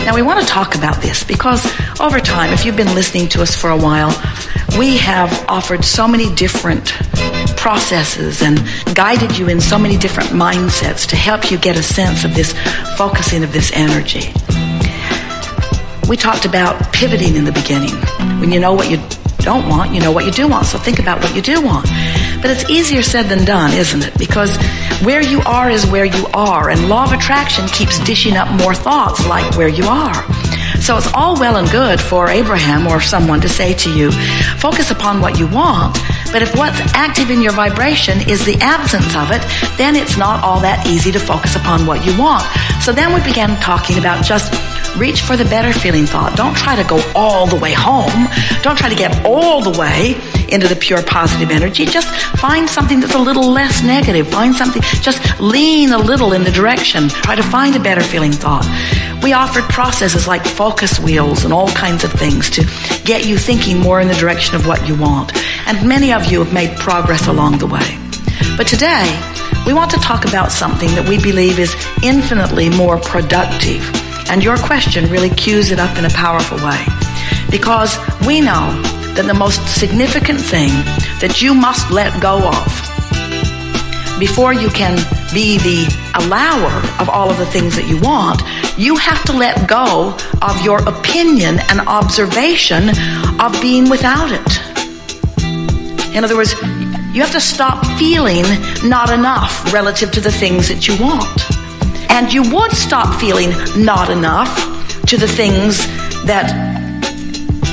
Now we want to talk about this because over time, if you've been listening to us for a while, we have offered so many different processes and guided you in so many different mindsets to help you get a sense of this focusing of this energy. We talked about pivoting in the beginning. When you know what you don't want, you know what you do want. So think about what you do want. But it's easier said than done, isn't it? Because where you are is where you are, and law of attraction keeps dishing up more thoughts like where you are. So it's all well and good for Abraham or someone to say to you, focus upon what you want, but if what's active in your vibration is the absence of it, then it's not all that easy to focus upon what you want. So then we began talking about just reach for the better feeling thought. Don't try to go all the way home. Don't try to get all the way into the pure positive energy. Just find something that's a little less negative. Find something, just lean a little in the direction. Try to find a better feeling thought. We offered processes like focus wheels and all kinds of things to get you thinking more in the direction of what you want. And many of you have made progress along the way. But today, we want to talk about something that we believe is infinitely more productive. And your question really cues it up in a powerful way. Because we know that the most significant thing that you must let go of before you can be the allower of all of the things that you want, you have to let go of your opinion and observation of being without it. In other words, you have to stop feeling not enough relative to the things that you want. And you would stop feeling not enough to the things that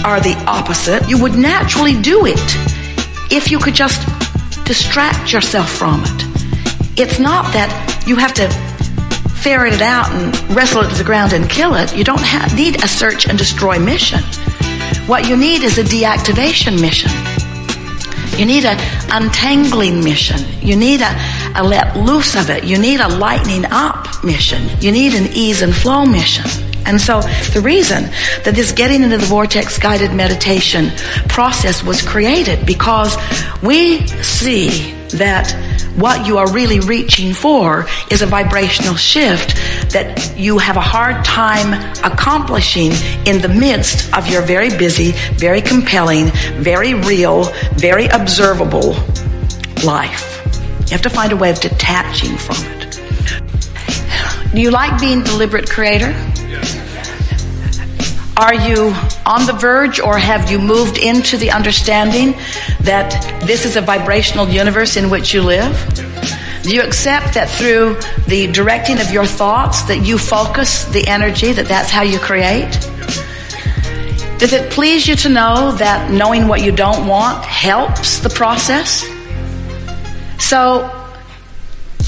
are the opposite. You would naturally do it if you could just distract yourself from it. It's not that you have to ferret it out and wrestle it to the ground and kill it. You don't need a search and destroy mission. What you need is a deactivation mission. You need an untangling mission. You need a let loose of it. You need a lightening up mission. You need an ease and flow mission. And so the reason that this getting into the vortex guided meditation process was created, because we see that what you are really reaching for is a vibrational shift that you have a hard time accomplishing in the midst of your very busy, very compelling, very real, very observable life. You have to find a way of detaching from it. Do you like being deliberate creator? Are you on the verge, or have you moved into the understanding that this is a vibrational universe in which you live? Do you accept that through the directing of your thoughts that you focus the energy, that's how you create? Does it please you to know that knowing what you don't want helps the process? So,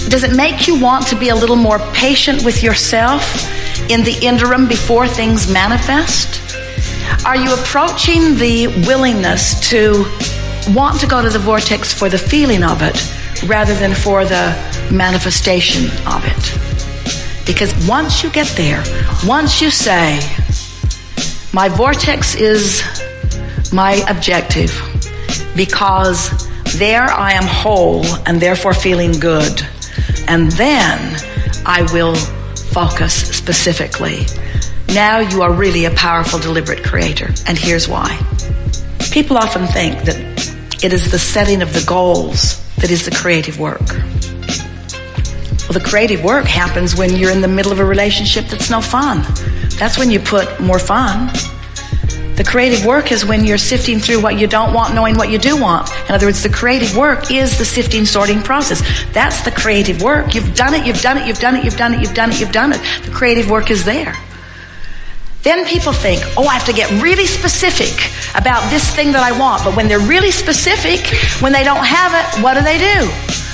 does it make you want to be a little more patient with yourself in the interim before things manifest? Are you approaching the willingness to want to go to the vortex for the feeling of it rather than for the manifestation of it? Because once you get there, once you say, my vortex is my objective because there I am whole and therefore feeling good, and then I will focus specifically. Now you are really a powerful, deliberate creator. And here's why. People often think that it is the setting of the goals that is the creative work. Well, the creative work happens when you're in the middle of a relationship that's no fun. That's when you put more fun. The creative work is when you're sifting through what you don't want, knowing what you do want. In other words, the creative work is the sifting, sorting process. That's the creative work. You've done it, you've done it, you've done it, you've done it, you've done it, you've done it. The creative work is there. Then people think, oh, I have to get really specific about this thing that I want. But when they're really specific, when they don't have it, what do?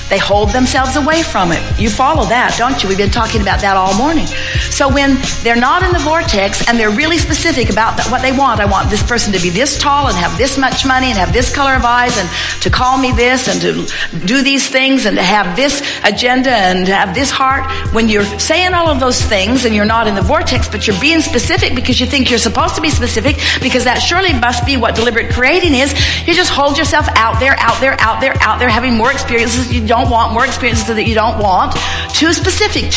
They hold themselves away from it. You follow that, don't you? We've been talking about that all morning. So when they're not in the vortex and they're really specific about what they want, I want this person to be this tall and have this much money and have this color of eyes and to call me this and to do these things and to have this agenda and to have this heart. When you're saying all of those things and you're not in the vortex, but you're being specific because you think you're supposed to be specific, because that surely must be what deliberate creating is, you just hold yourself out there, having more experiences you don't want, more experiences that you don't want. Too specific.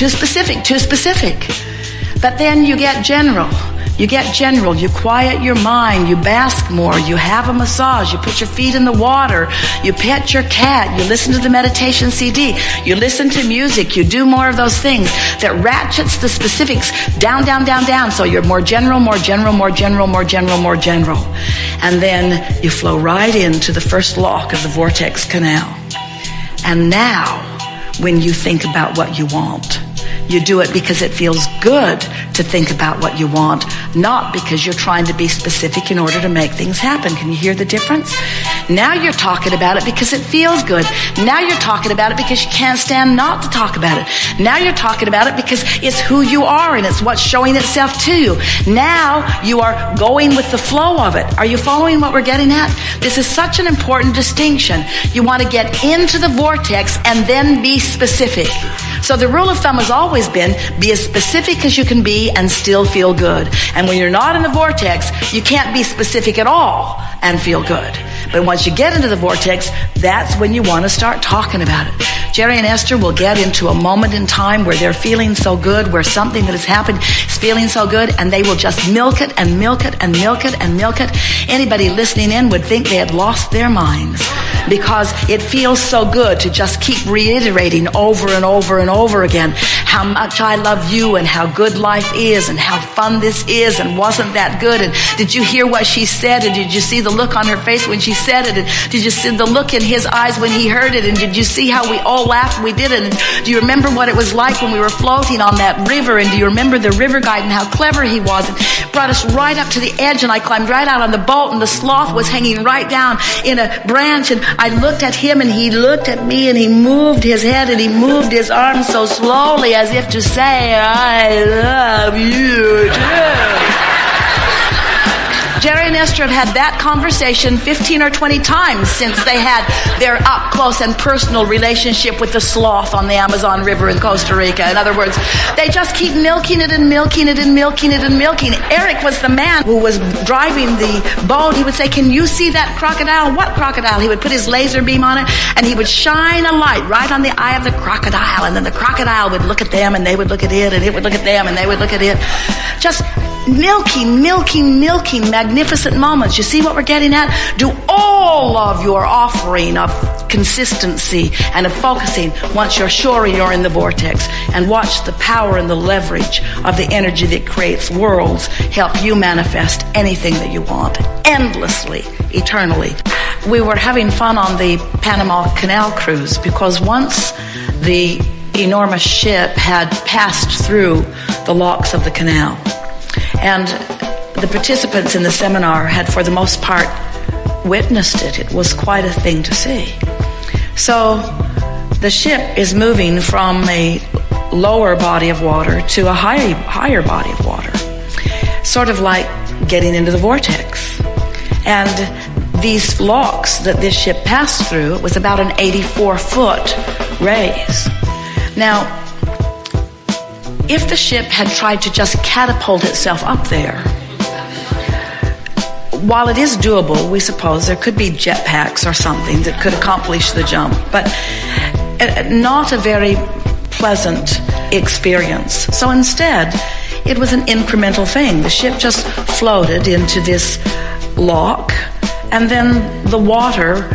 But then you get general. You get general. You quiet your mind. You bask more. You have a massage. You put your feet in the water. You pet your cat. You listen to the meditation CD. You listen to music. You do more of those things that ratchets the specifics down, down, down, down. So you're more general, more general, more general, more general, more general. And then you flow right into the first lock of the vortex canal. And now, when you think about what you want, you do it because it feels good to think about what you want, not because you're trying to be specific in order to make things happen. Can you hear the difference? Now you're talking about it because it feels good. Now you're talking about it because you can't stand not to talk about it. Now you're talking about it because it's who you are and it's what's showing itself to you. Now you are going with the flow of it. Are you following what we're getting at? This is such an important distinction. You want to get into the vortex and then be specific. So the rule of thumb has always been, be as specific as you can be and still feel good. And when you're not in the vortex, you can't be specific at all and feel good. But once you get into the vortex, that's when you want to start talking about it. Jerry and Esther will get into a moment in time where they're feeling so good, where something that has happened is feeling so good, and they will just milk it and milk it and milk it and milk it. Anybody listening in would think they had lost their minds, because it feels so good to just keep reiterating over and over and over again how much I love you and how good life is and how fun this is and wasn't that good, and did you hear what she said, and did you see the look on her face when she said it, and did you see the look in his eyes when he heard it, and did you see how we all laughed when we did it, and do you remember what it was like when we were floating on that river, and do you remember the river guide and how clever he was, and brought us right up to the edge, and I climbed right out on the boat, and the sloth was hanging right down in a branch, and I looked at him and he looked at me, and he moved his head and he moved his arms so slowly as if to say, I love you too. Jerry and Esther have had that conversation 15 or 20 times since they had their up-close and personal relationship with the sloth on the Amazon River in Costa Rica. In other words, they just keep milking it and milking it and milking it and milking. Eric was the man who was driving the boat. He would say, can you see that crocodile? What crocodile? He would put his laser beam on it and he would shine a light right on the eye of the crocodile, and then the crocodile would look at them and they would look at it, and it would look at them and they would look at it. Just milking magnificent moments. You see what we're getting at? Do all of your offering of consistency and of focusing once you're sure you're in the vortex, and watch the power and the leverage of the energy that creates worlds help you manifest anything that you want endlessly, eternally. We were having fun on the Panama Canal cruise because once the enormous ship had passed through the locks of the canal, and the participants in the seminar had, for the most part, witnessed it. It was quite a thing to see. So the ship is moving from a lower body of water to a higher body of water, sort of like getting into the vortex. And these locks that this ship passed through, it was about an 84-foot raise. Now, if the ship had tried to just catapult itself up there, while it is doable, we suppose there could be jetpacks or something that could accomplish the jump, but not a very pleasant experience. So instead, it was an incremental thing. The ship just floated into this lock, and then the water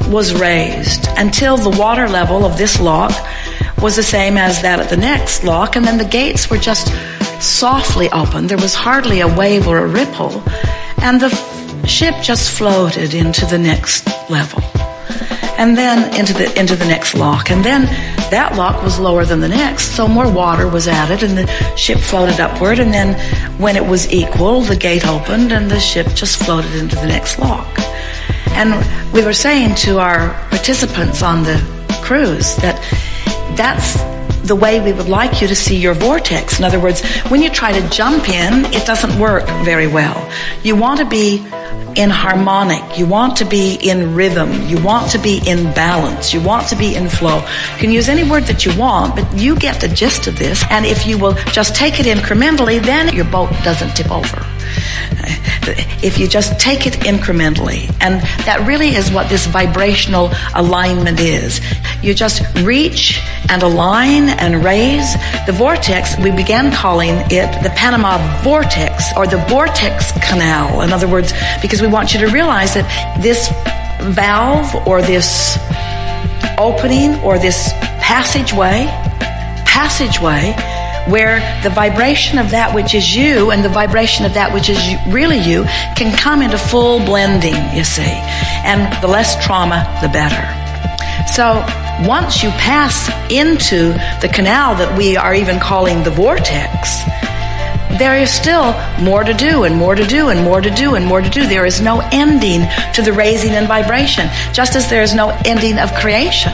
was raised until the water level of this lock was the same as that at the next lock, and then the gates were just softly opened. There was hardly a wave or a ripple, and the ship just floated into the next level, and then into the next lock, and then that lock was lower than the next, so more water was added, and the ship floated upward, and then when it was equal, the gate opened, and the ship just floated into the next lock. And we were saying to our participants on the cruise that that's the way we would like you to see your vortex. In other words, when you try to jump in, it doesn't work very well. You want to be in harmonic. You want to be in rhythm. You want to be in balance. You want to be in flow. You can use any word that you want, but you get the gist of this. And if you will just take it incrementally, then your boat doesn't tip over. If you just take it incrementally. And that really is what this vibrational alignment is. You just reach and align and raise. The vortex, we began calling it the Panama vortex or the vortex canal. In other words, because we want you to realize that this valve or this opening or this passageway where the vibration of that which is you and the vibration of that which is really you can come into full blending, you see. And the less trauma, the better. So once you pass into the canal that we are even calling the vortex, there is still more to do and more to do and more to do and more to do. There is no ending to the raising in vibration, just as there is no ending of creation.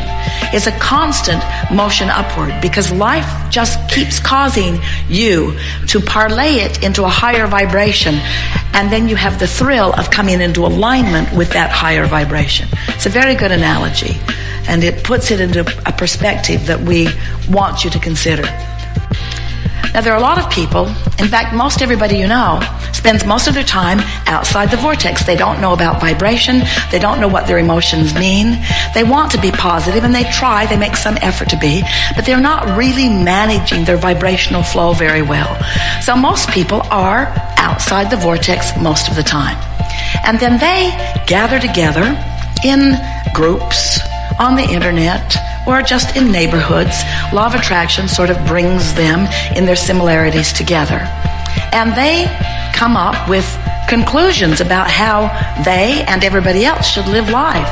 It's a constant motion upward because life just keeps causing you to parlay it into a higher vibration, and then you have the thrill of coming into alignment with that higher vibration. It's a very good analogy, and it puts it into a perspective that we want you to consider. Now, there are a lot of people, in fact, most everybody you know, spends most of their time outside the vortex. They don't know about vibration. They don't know what their emotions mean. They want to be positive, and they try. They make some effort to be, but they're not really managing their vibrational flow very well. So most people are outside the vortex most of the time. And then they gather together in groups, on the internet, or just in neighborhoods. Law of attraction sort of brings them in their similarities together. And they come up with conclusions about how they and everybody else should live life.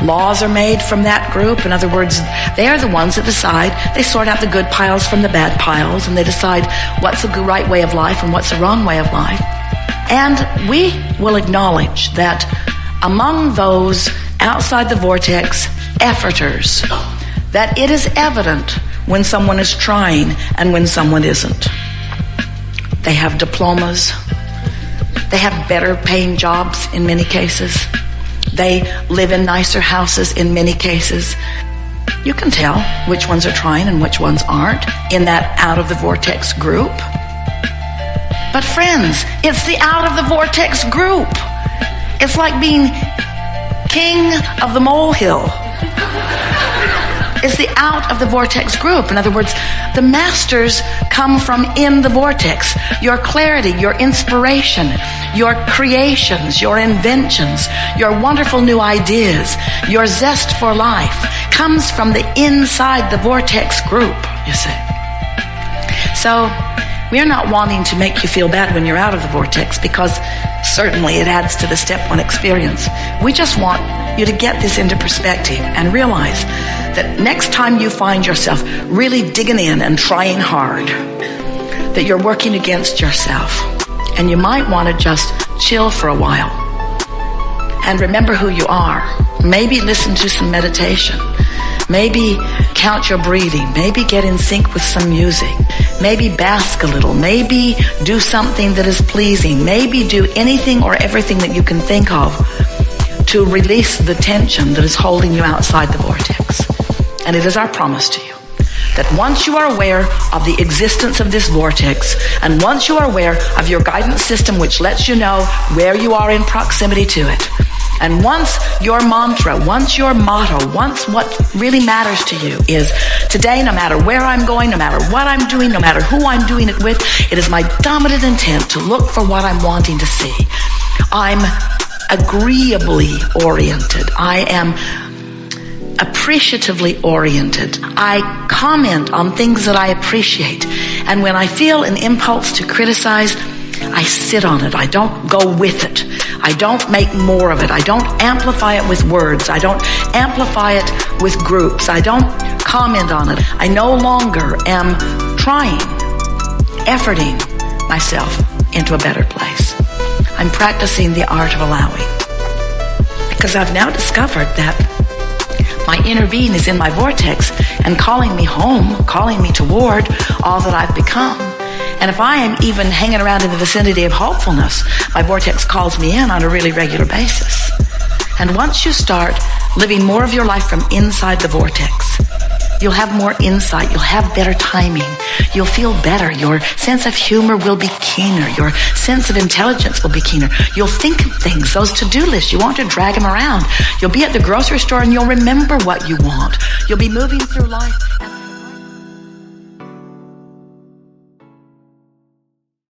Laws are made from that group. In other words, they are the ones that decide. They sort out the good piles from the bad piles, and they decide what's the right way of life and what's the wrong way of life. And we will acknowledge that among those outside the vortex efforters, that it is evident when someone is trying and when someone isn't. They have diplomas. They have better paying jobs in many cases. They live in nicer houses in many cases. You can tell which ones are trying and which ones aren't in that out of the vortex group. But friends, it's the out of the vortex group. It's like being king of the molehill. It's the out of the vortex group. In other words, the masters come from in the vortex. Your clarity, your inspiration, your creations, your inventions, your wonderful new ideas, your zest for life comes from the inside the vortex group, you see. So we're not wanting to make you feel bad when you're out of the vortex, because certainly it adds to the step one experience. We just want you to get this into perspective and realize that next time you find yourself really digging in and trying hard, that you're working against yourself, and you might want to just chill for a while and remember who you are. Maybe listen to some meditation. Maybe count your breathing. Maybe get in sync with some music. Maybe bask a little. Maybe do something that is pleasing. Maybe do anything or everything that you can think of to release the tension that is holding you outside the vortex. And it is our promise to you that once you are aware of the existence of this vortex, and once you are aware of your guidance system, which lets you know where you are in proximity to it, and once your mantra, once your motto, once what really matters to you is, today, no matter where I'm going, no matter what I'm doing, no matter who I'm doing it with, it is my dominant intent to look for what I'm wanting to see. I'm agreeably oriented. I am appreciatively oriented. I comment on things that I appreciate. And when I feel an impulse to criticize, I sit on it. I don't go with it. I don't make more of it. I don't amplify it with words. I don't amplify it with groups. I don't comment on it. I no longer am trying, efforting myself into a better place. I'm practicing the art of allowing. Because I've now discovered that my inner being is in my vortex and calling me home, calling me toward all that I've become. And if I am even hanging around in the vicinity of hopefulness, my vortex calls me in on a really regular basis. And once you start living more of your life from inside the vortex, You'll have more insight. You'll have better timing. You'll feel better. Your sense of humor will be keener. Your sense of intelligence will be keener. You'll think of things, those to-do lists. You won't have to drag them around. You'll be at the grocery store and you'll remember what you want. You'll be moving through life.